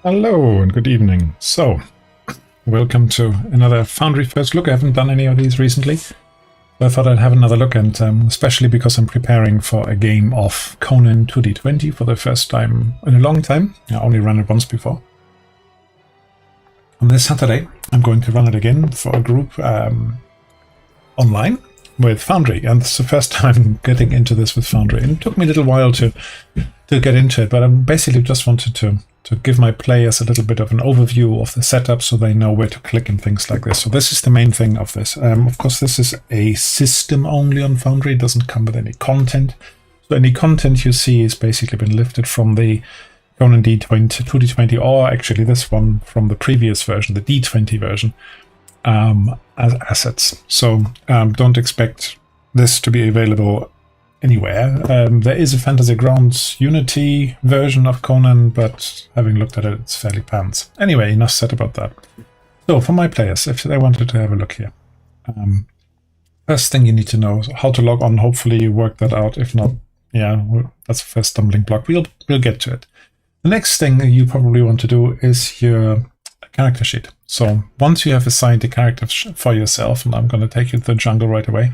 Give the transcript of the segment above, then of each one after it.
Hello and good evening. So, welcome to another Foundry First Look. I haven't done any of these recently, so I thought I'd have another look, and especially because I'm preparing for a game of Conan 2D20 for the first time in a long time. I only ran it once before. On this Saturday, I'm going to run it again for a group online with Foundry, and it's the first time getting into this with Foundry. And it took me a little while to get into it, but I basically just wanted to give my players a little bit of an overview of the setup so they know where to click and things like this. So this is the main thing of this. Of course, this is a system only on Foundry. It doesn't come with any content. So any content you see is basically been lifted from the Conan D20, 2D20, or actually this one from the previous version, the D20 version, as assets. So don't expect this to be available anywhere. There is a Fantasy Grounds Unity version of Conan, but having looked at it, it's fairly pants. Anyway, enough said about that. So for my players, if they wanted to have a look here, first thing you need to know is how to log on. Hopefully you work that out. If not, yeah, that's the first stumbling block. We'll get to it. The next thing you probably want to do is your character sheet. So once you have assigned a character for yourself, and I'm going to take you to the jungle right away,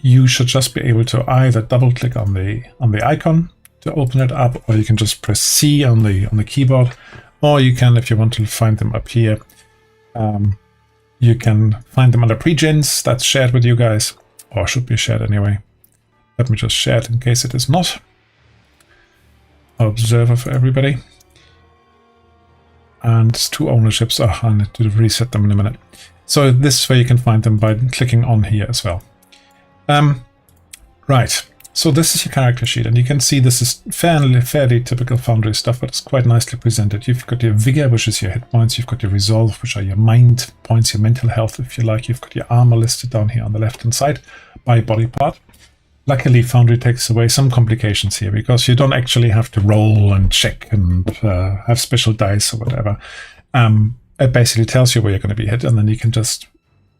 you should just be able to either double click on the icon to open it up, or you can just press C on the keyboard, or you can, if you want to find them up here, you can find them under pre-gens. That's shared with you guys, or should be shared anyway. Let me just share it in case it is not. Observer for everybody. And it's 2 ownerships. Oh, I need to reset them in a minute. So this is where you can find them by clicking on here as well. Right, so this is your character sheet, and you can see this is fairly typical Foundry stuff, but it's quite nicely presented. You've got your vigor, which is your hit points. You've got your resolve, which are your mind points, your mental health, if you like. You've got your armor listed down here on the left-hand side by body part. Luckily, Foundry takes away some complications here, because you don't actually have to roll and check and have special dice or whatever. It basically tells you where you're going to be hit, and then you can just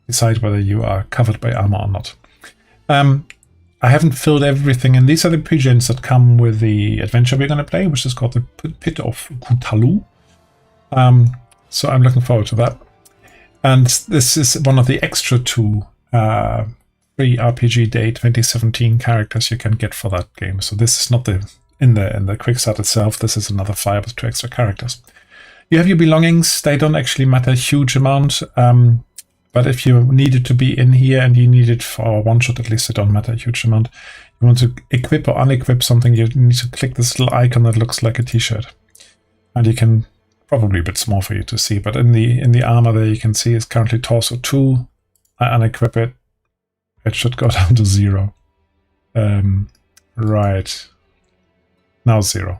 decide whether you are covered by armor or not. I haven't filled everything in. These are the pre-gens that come with the adventure we're going to play, which is called the Pit of Cthulhu. So I'm looking forward to that. And this is one of the extra 2 free RPG Day 2017 characters you can get for that game. So this is not in the quick start itself. This is another file with 2 extra characters. You have your belongings. They don't actually matter a huge amount. But if you need it to be in here, and you need it for one shot, at least it don't matter a huge amount. You want to equip or unequip something, you need to click this little icon that looks like a t-shirt. And you can, probably a bit small for you to see, but in the armor there you can see it's currently torso 2. I unequip it. It should go down to 0. Right. Now 0.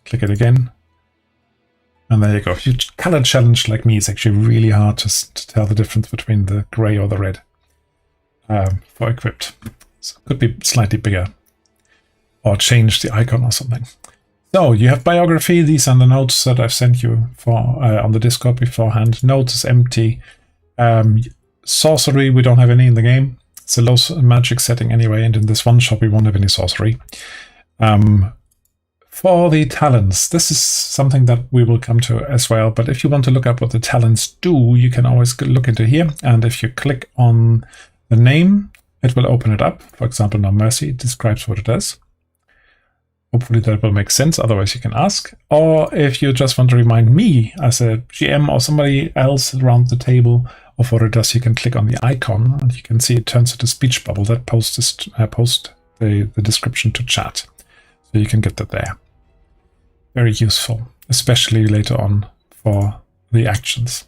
Click it again. And there you go. If you're color challenged like me, it's actually really hard to tell the difference between the gray or the red for equipped. So it could be slightly bigger, or change the icon or something. So you have biography. These are the notes that I've sent you for on the Discord beforehand. Notes is empty. Sorcery, we don't have any in the game. It's a low magic setting anyway, and in this one shot we won't have any sorcery. For the talents, this is something that we will come to as well, but if you want to look up what the talents do, you can always look into here, and if you click on the name, it will open it up. For example, No Mercy, it describes what it does. Hopefully that will make sense, otherwise you can ask. Or if you just want to remind me as a GM or somebody else around the table of what it does, you can click on the icon, and you can see it turns into a speech bubble that posts the description to chat. So you can get that there. Very useful, especially later on for the actions.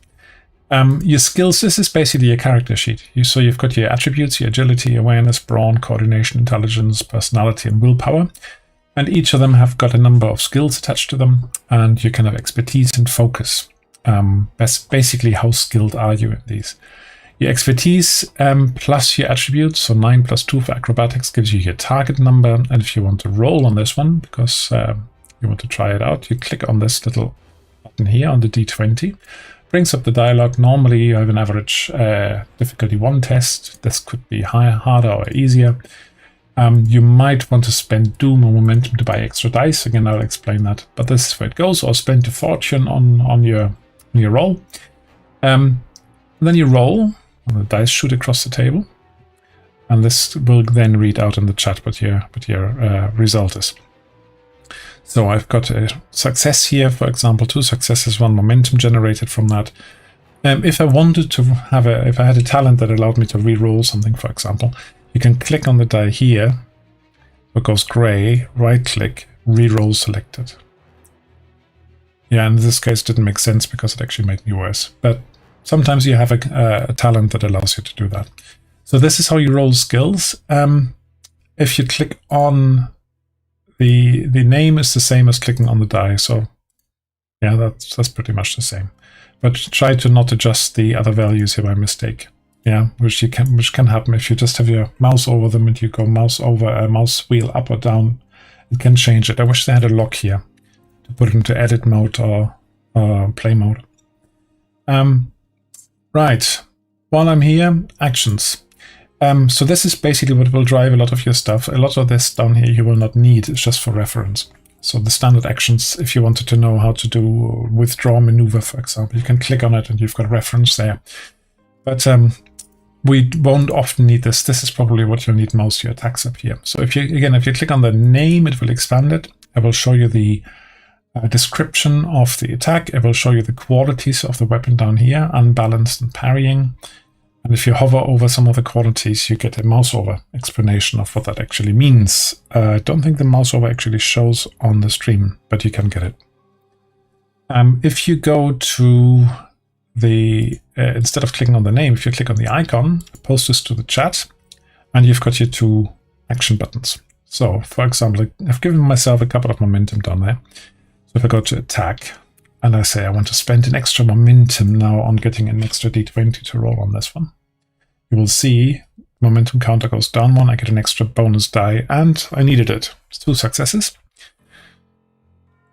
Your skills, this is basically your character sheet. So you've got your attributes, your agility, awareness, brawn, coordination, intelligence, personality, and willpower. And each of them have got a number of skills attached to them, and you can have expertise and focus. Basically, how skilled are you in these? Your expertise plus your attributes, so 9 plus 2 for acrobatics gives you your target number. And if you want to roll on this one, because you want to try it out, you click on this little button here on the D20. Brings up the dialogue. Normally you have an average difficulty 1 test. This could be higher, harder, or easier. You might want to spend Doom or Momentum to buy extra dice. Again, I'll explain that. But this is where it goes. Or spend a fortune on your roll. Then you roll, and the dice shoot across the table. And this will then read out in the chat what your result is. So I've got a success here, for example, 2 successes, 1 momentum generated from that. If I wanted to have if I had a talent that allowed me to re-roll something, for example, you can click on the die here, it goes gray, right-click, re-roll selected. Yeah, in this case, it didn't make sense because it actually made me worse. But sometimes you have a talent that allows you to do that. So this is how you roll skills. If you click on the name is the same as clicking on the die. So yeah, that's pretty much the same. But try to not adjust the other values here by mistake. Yeah, which can happen if you just have your mouse over them and you go mouse wheel up or down. It can change it. I wish they had a lock here to put it into edit mode or play mode. Right. While I'm here, actions. So this is basically what will drive a lot of your stuff. A lot of this down here you will not need. It's just for reference. So the standard actions, if you wanted to know how to do withdraw maneuver, for example, you can click on it and you've got a reference there. But we won't often need this. This is probably what you'll need most, your attacks up here. So if you click on the name, it will expand it. I will show you the description of the attack. I will show you the qualities of the weapon down here, unbalanced and parrying. And if you hover over some of the qualities, you get a mouse over explanation of what that actually means. I don't think the mouse over actually shows on the stream, but you can get it. If you go to the, instead of clicking on the name, if you click on the icon, post this to the chat, and you've got your 2 action buttons. So, for example, I've given myself a couple of momentum down there. So if I go to attack, and I say I want to spend an extra momentum now on getting an extra d20 to roll on this one, you will see momentum counter goes down 1, I get an extra bonus die, and I needed it. It's 2 successes.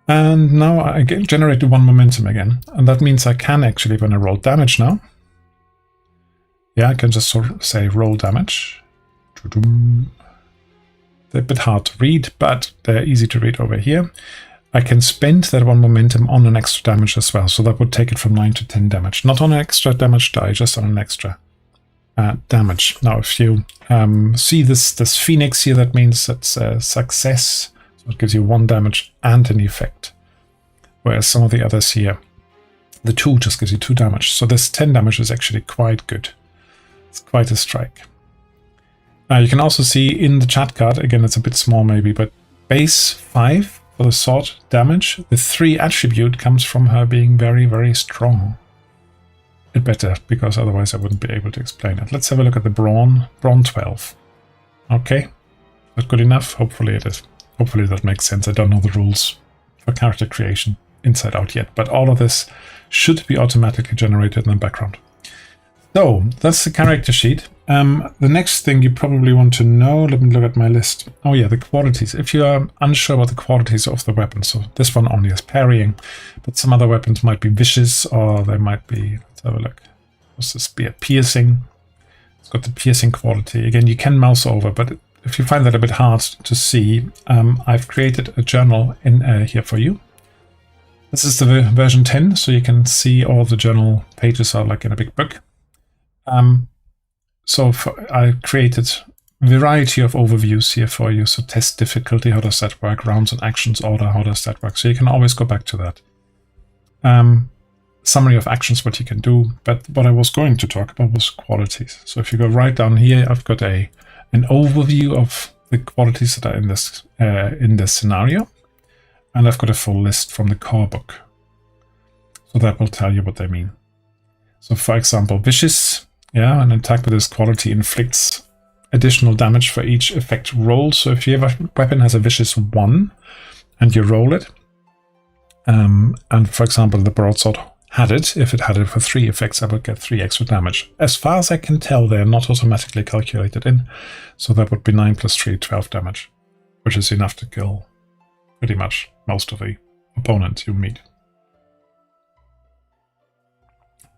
And now I generated 1 momentum again, and that means I can actually, when I roll damage now, yeah, I can just sort of say roll damage. They're a bit hard to read, but they're easy to read over here. I can spend that 1 momentum on an extra damage as well, so that would take it from 9 to 10 damage. Not on an extra damage die, just on an extra damage. Now, if you see this phoenix here, that means that's a success. So it gives you 1 damage and an effect. Whereas some of the others here, the 2 just gives you 2 damage. So this 10 damage is actually quite good. It's quite a strike. You can also see in the chat card, again, it's a bit small maybe, but base 5 for the sword damage. The 3 attribute comes from her being very, very strong. It better, because otherwise I wouldn't be able to explain it. Let's have a look at the brawn. Brawn 12. Okay. Not good enough? Hopefully it is. Hopefully that makes sense. I don't know the rules for character creation inside out yet, but all of this should be automatically generated in the background. So that's the character sheet. The next thing you probably want to know, let me look at my list. Oh yeah, the qualities. If you are unsure about the qualities of the weapon, so this one only has parrying, but some other weapons might be vicious, or they might be, let's have a look. What's this spear? Piercing. It's got the piercing quality. Again, you can mouse over, but if you find that a bit hard to see, I've created a journal in here for you. This is the version 10, so you can see all the journal pages are like in a big book. I created a variety of overviews here for you. So test difficulty, how does that work? Rounds and actions order, how does that work? So you can always go back to that. Summary of actions, what you can do. But what I was going to talk about was qualities. So if you go right down here, I've got an overview of the qualities that are in this scenario. And I've got a full list from the core book. So that will tell you what they mean. So for example, vicious. Yeah, an attack with this quality inflicts additional damage for each effect roll. So if your weapon has a vicious 1 and you roll it, and for example, the broadsword had it, if it had it for 3 effects, I would get 3 extra damage. As far as I can tell, they're not automatically calculated in. So that would be 9 plus 3, 12 damage, which is enough to kill pretty much most of the opponents you meet.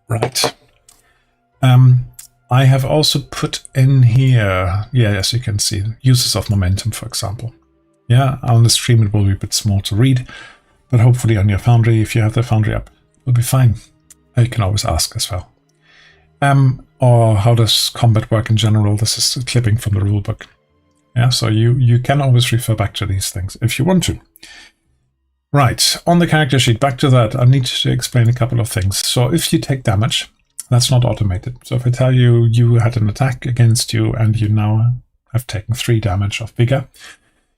Right. I have also put in here, yeah, as you can see, uses of momentum, for example. Yeah, on the stream it will be a bit small to read, but hopefully on your Foundry, if you have the Foundry up, it'll be fine. You can always ask as well. Or how does combat work in general? This is clipping from the rulebook. Yeah, so you can always refer back to these things if you want to. Right, on the character sheet, back to that, I need to explain a couple of things. So if you take damage, that's not automated. So if I tell you you had an attack against you and you now have taken 3 damage of vigor,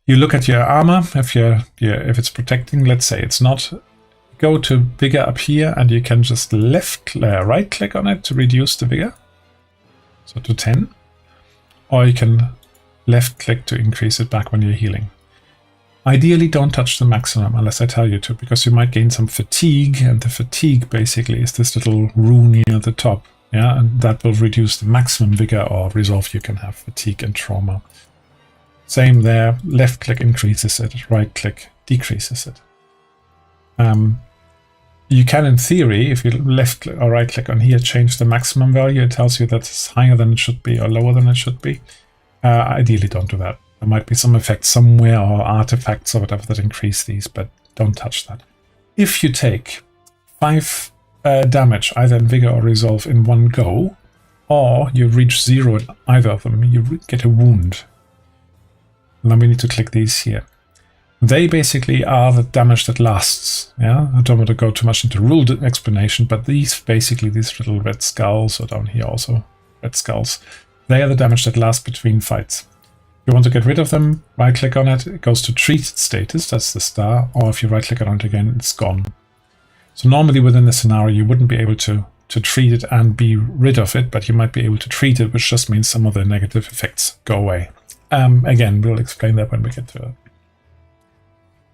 you look at your armor. If it's protecting, let's say it's not, go to vigor up here and you can just right click on it to reduce the vigor, so to 10, or you can left click to increase it back when you're healing. Ideally, don't touch the maximum unless I tell you to, because you might gain some fatigue, and the fatigue basically is this little rune here at the top. Yeah, and that will reduce the maximum vigor or resolve you can have, fatigue and trauma. Same there, left click increases it, right click decreases it. You can, in theory, if you left click or right click on here, change the maximum value. It tells you that it's higher than it should be or lower than it should be. Ideally, don't do that. There might be some effects somewhere or artifacts or whatever that increase these, but don't touch that. If you take 5 damage, either in vigor or resolve, in one go, or you reach 0 in either of them, you get a wound. And then we need to click these here. They basically are the damage that lasts. Yeah, I don't want to go too much into rule explanation, but these little red skulls, or down here also red skulls, they are the damage that lasts between fights. If you want to get rid of them, right click on it, it goes to treated status, that's the star, or if you right click on it again, it's gone. So normally within the scenario you wouldn't be able to treat it and be rid of it, but you might be able to treat it, which just means some of the negative effects go away. Again, we'll explain that when we get to it.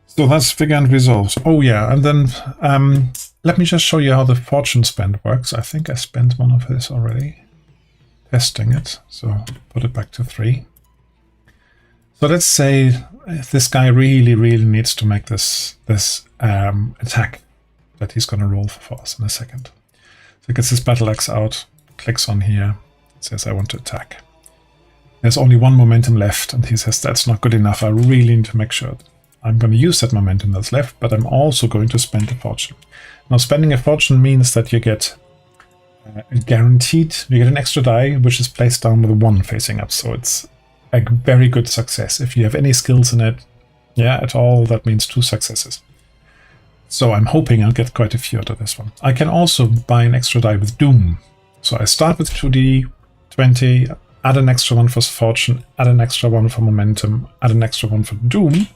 So that's vigor and resolve. Oh yeah, and then let me just show you how the fortune spend works. I think I spent one of his already, testing it, so put it back to 3. So let's say this guy really needs to make this attack that he's going to roll for us in a second. So he gets his battle axe out, clicks on here, says I want to attack. There's only 1 momentum left, and he says that's not good enough. I really need to make sure that I'm going to use that momentum that's left, but I'm also going to spend a fortune. Now, spending a fortune means that you get you get an extra die, which is placed down with a 1 facing up. So it's a very good success. If you have any skills in it, yeah, at all, that means 2 successes. So I'm hoping I'll get quite a few out of this one. I can also buy an extra die with Doom. So I start with 2d, 20, add an extra 1 for fortune, add an extra 1 for momentum, add an extra 1 for Doom.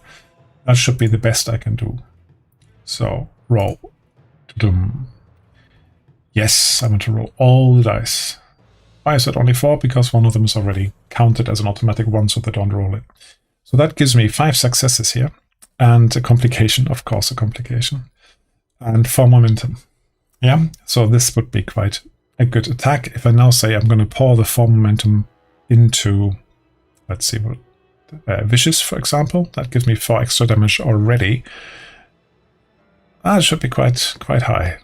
That should be the best I can do. So roll. Doom. Yes, I want to roll all the dice. Why is it only 4? Because one of them is already counted as an automatic 1, so they don't roll it. So that gives me 5 successes here. And a complication, of course, a complication. And 4 momentum. Yeah, so this would be quite a good attack. If I now say I'm going to pour the 4 momentum into, let's see, vicious, for example, that gives me 4 extra damage already. That should be quite high.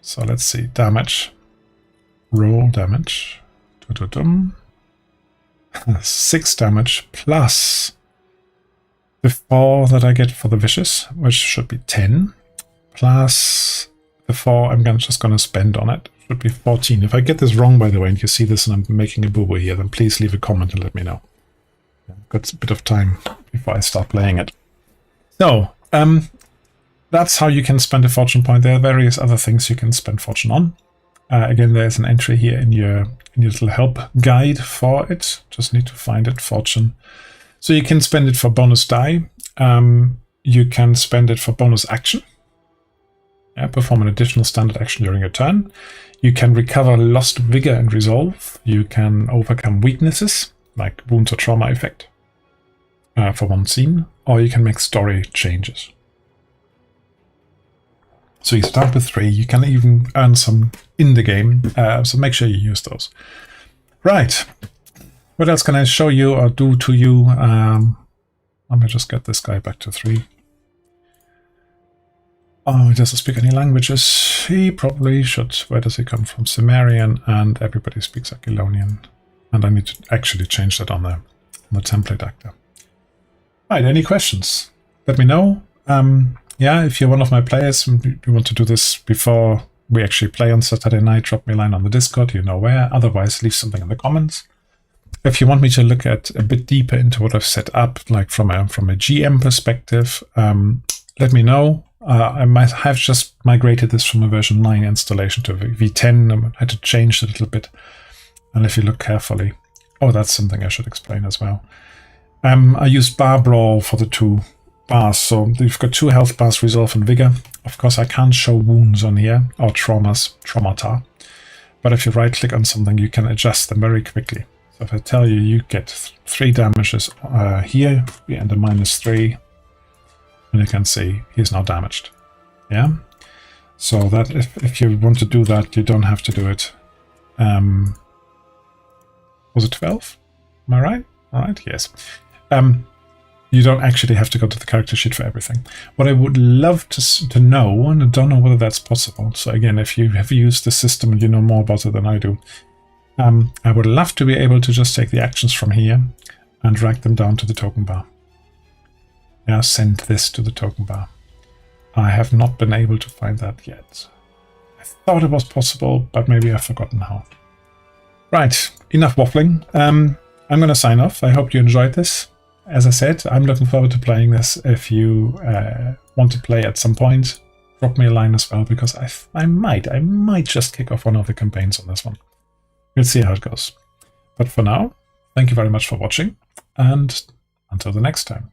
So let's see, damage. Roll damage. 6 damage plus the 4 that I get for the vicious, which should be 10, plus the 4 I'm just going to spend on it, should be 14. If I get this wrong, by the way, and you see this and I'm making a boo-boo here, then please leave a comment and let me know. I've got a bit of time before I start playing it. So, that's how you can spend a fortune point. There are various other things you can spend fortune on. Again, there's an entry here in your little help guide for it. Just need to find it, fortune. So you can spend it for bonus die. You can spend it for bonus action. Yeah, perform an additional standard action during your turn. You can recover lost vigor and resolve. You can overcome weaknesses, like wounds or trauma effect, for 1 scene. Or you can make story changes. So you start with 3. You can even earn some in the game, so make sure you use those. Right. What else can I show you or do to you? Let me just get this guy back to 3. Oh, he doesn't speak any languages. He probably should. Where does he come from? Sumerian, and everybody speaks Aquilonian. And I need to actually change that on the template actor. Right, any questions? Let me know. Yeah, if you're one of my players and you want to do this before we actually play on Saturday night, drop me a line on the Discord, you know where. Otherwise, leave something in the comments. If you want me to look at a bit deeper into what I've set up, like from a GM perspective, let me know. I might have just migrated this from a version 9 installation to V10. I had to change it a little bit. And if you look carefully, oh, that's something I should explain as well. I used bar brawl for the 2 bars. So you've got 2 health bars, resolve and vigor. Of course, I can't show wounds on here or traumata. But if you right click on something, you can adjust them very quickly. So if I tell you, you get 3 damages here and a -3. And you can see he's now damaged. Yeah. So that if you want to do that, you don't have to do it. Was it 12? Am I right? All right. Yes. You don't actually have to go to the character sheet for everything. What I would love to know, and I don't know whether that's possible. So again, if you have used the system and you know more about it than I do, I would love to be able to just take the actions from here and drag them down to the token bar. Yeah, send this to the token bar. I have not been able to find that yet. I thought it was possible, but maybe I've forgotten how. Right, enough waffling. I'm going to sign off. I hope you enjoyed this. As I said, I'm looking forward to playing this. If you want to play at some point, drop me a line as well, because I might just kick off one of the campaigns on this one. We'll see how it goes. But for now, thank you very much for watching, and until the next time.